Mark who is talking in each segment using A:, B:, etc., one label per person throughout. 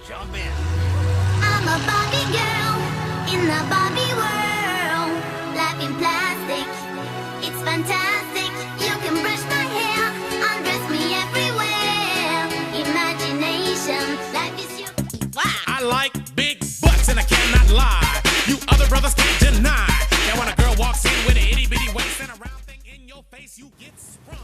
A: Jump in.
B: I'm a Barbie girl in the Barbie world. Life in plastic, it's fantastic. You can brush my hair, undress me everywhere. Imagination, life is your...
A: I like big butts and I cannot lie. You other brothers can't deny that when a girl walks in with an itty bitty waist and a round thing in your face, you get sprung.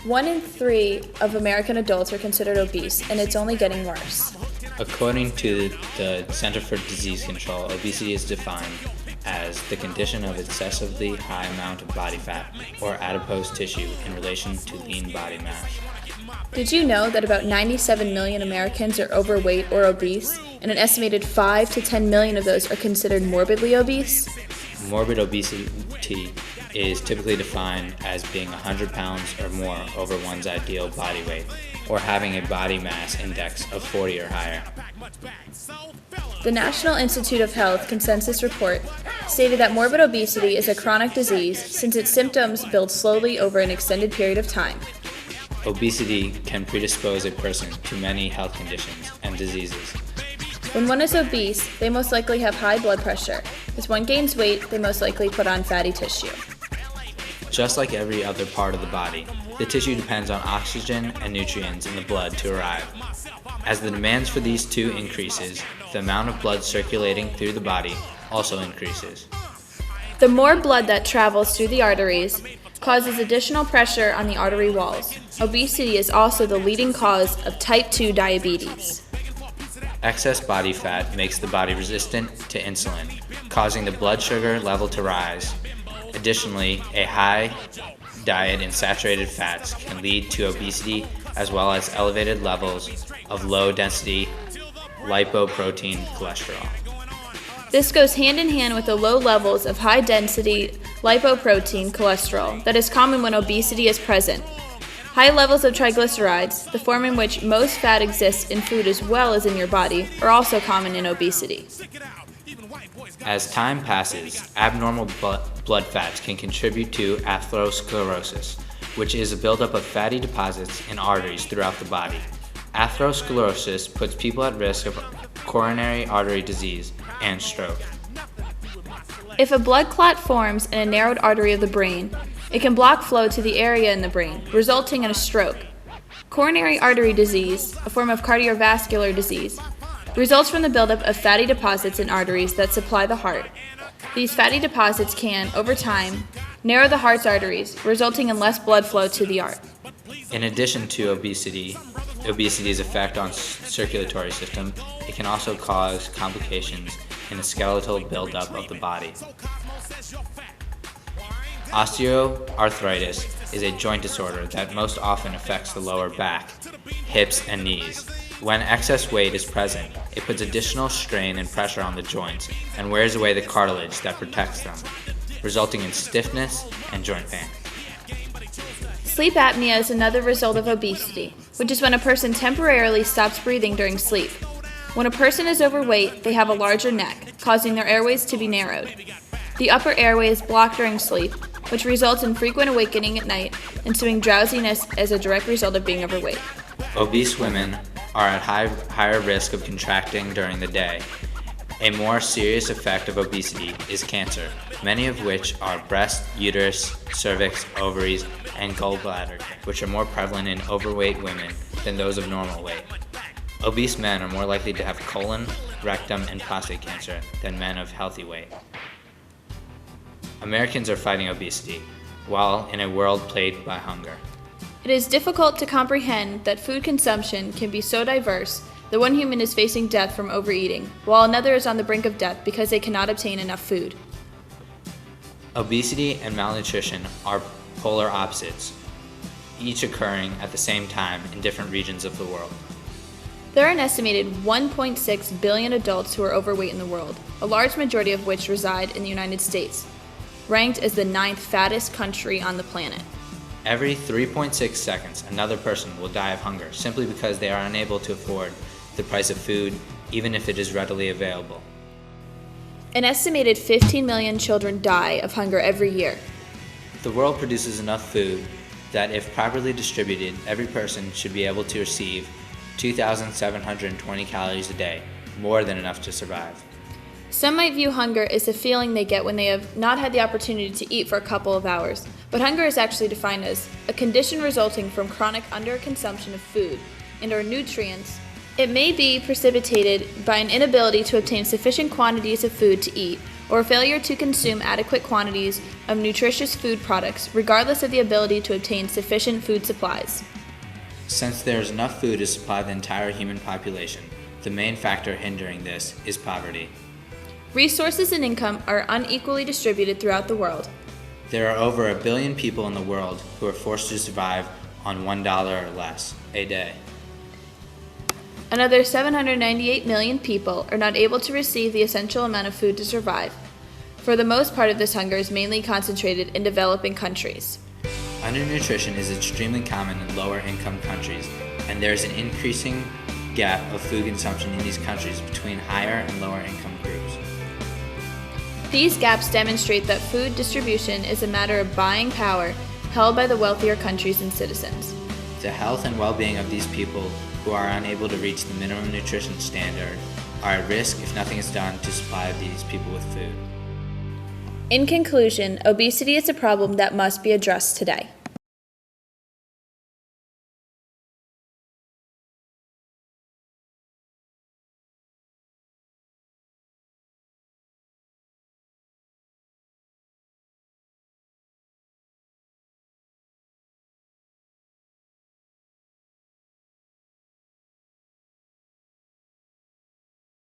C: 1 in 3 of American adults are considered obese, and it's only getting worse.
D: According to the Center for Disease Control, obesity is defined as the condition of excessively high amount of body fat or adipose tissue in relation to lean body mass.
C: Did you know that about 97 million Americans are overweight or obese, and an estimated 5 to 10 million of those are considered morbidly obese?
D: Morbid obesity is typically defined as being 100 pounds or more over one's ideal body weight, or having a body mass index of 40 or higher.
C: The National Institute of Health consensus report stated that morbid obesity is a chronic disease since its symptoms build slowly over an extended period of time.
D: Obesity can predispose a person to many health conditions and diseases.
C: When one is obese, they most likely have high blood pressure. As one gains weight, they most likely put on fatty tissue.
D: Just like every other part of the body, the tissue depends on oxygen and nutrients in the blood to arrive. As the demands for these two increases, the amount of blood circulating through the body also increases.
C: The more blood that travels through the arteries causes additional pressure on the artery walls. Obesity is also the leading cause of type 2 diabetes.
D: Excess body fat makes the body resistant to insulin, causing the blood sugar level to rise. Additionally, a high diet in saturated fats can lead to obesity as well as elevated levels of low-density lipoprotein cholesterol.
C: This goes hand in hand with the low levels of high-density lipoprotein cholesterol that is common when obesity is present. High levels of triglycerides, the form in which most fat exists in food as well as in your body, are also common in obesity.
D: As time passes, abnormal blood fats can contribute to atherosclerosis, which is a buildup of fatty deposits in arteries throughout the body. Atherosclerosis puts people at risk of coronary artery disease and stroke.
C: If a blood clot forms in a narrowed artery of the brain, it can block flow to the area in the brain, resulting in a stroke. Coronary artery disease, a form of cardiovascular disease, results from the buildup of fatty deposits in arteries that supply the heart. These fatty deposits can, over time, narrow the heart's arteries, resulting in less blood flow to the heart.
D: In addition to obesity's effect on circulatory system, it can also cause complications in the skeletal buildup of the body. Osteoarthritis is a joint disorder that most often affects the lower back, hips, and knees. When excess weight is present, it puts additional strain and pressure on the joints and wears away the cartilage that protects them, resulting in stiffness and joint pain.
C: Sleep apnea is another result of obesity, which is when a person temporarily stops breathing during sleep. When a person is overweight, they have a larger neck, causing their airways to be narrowed. The upper airway is blocked during sleep, which results in frequent awakening at night, ensuing drowsiness as a direct result of being overweight.
D: Obese women are at higher risk of contracting during the day. A more serious effect of obesity is cancer, many of which are breast, uterus, cervix, ovaries, and gallbladder, which are more prevalent in overweight women than those of normal weight. Obese men are more likely to have colon, rectum, and prostate cancer than men of healthy weight. Americans are fighting obesity, while in a world plagued by hunger.
C: It is difficult to comprehend that food consumption can be so diverse that one human is facing death from overeating, while another is on the brink of death because they cannot obtain enough food.
D: Obesity and malnutrition are polar opposites, each occurring at the same time in different regions of the world.
C: There are an estimated 1.6 billion adults who are overweight in the world, a large majority of which reside in the United States, ranked as the 9th fattest country on the planet.
D: Every 3.6 seconds, another person will die of hunger simply because they are unable to afford the price of food, even if it is readily available.
C: An estimated 15 million children die of hunger every year.
D: The world produces enough food that, if properly distributed, every person should be able to receive 2,720 calories a day, more than enough to survive.
C: Some might view hunger as a feeling they get when they have not had the opportunity to eat for a couple of hours, but hunger is actually defined as a condition resulting from chronic underconsumption of food and or nutrients. It may be precipitated by an inability to obtain sufficient quantities of food to eat or failure to consume adequate quantities of nutritious food products, regardless of the ability to obtain sufficient food supplies.
D: Since there is enough food to supply the entire human population, the main factor hindering this is poverty.
C: Resources and income are unequally distributed throughout the world.
D: There are over 1 billion people in the world who are forced to survive on $1 or less a day.
C: Another 798 million people are not able to receive the essential amount of food to survive. For the most part of this hunger is mainly concentrated in developing countries.
D: Undernutrition is extremely common in lower income countries, and there is an increasing gap of food consumption in these countries between higher and lower income groups.
C: These gaps demonstrate that food distribution is a matter of buying power held by the wealthier countries and citizens.
D: The health and well-being of these people who are unable to reach the minimum nutrition standard are at risk if nothing is done to supply these people with food.
C: In conclusion, obesity is a problem that must be addressed today.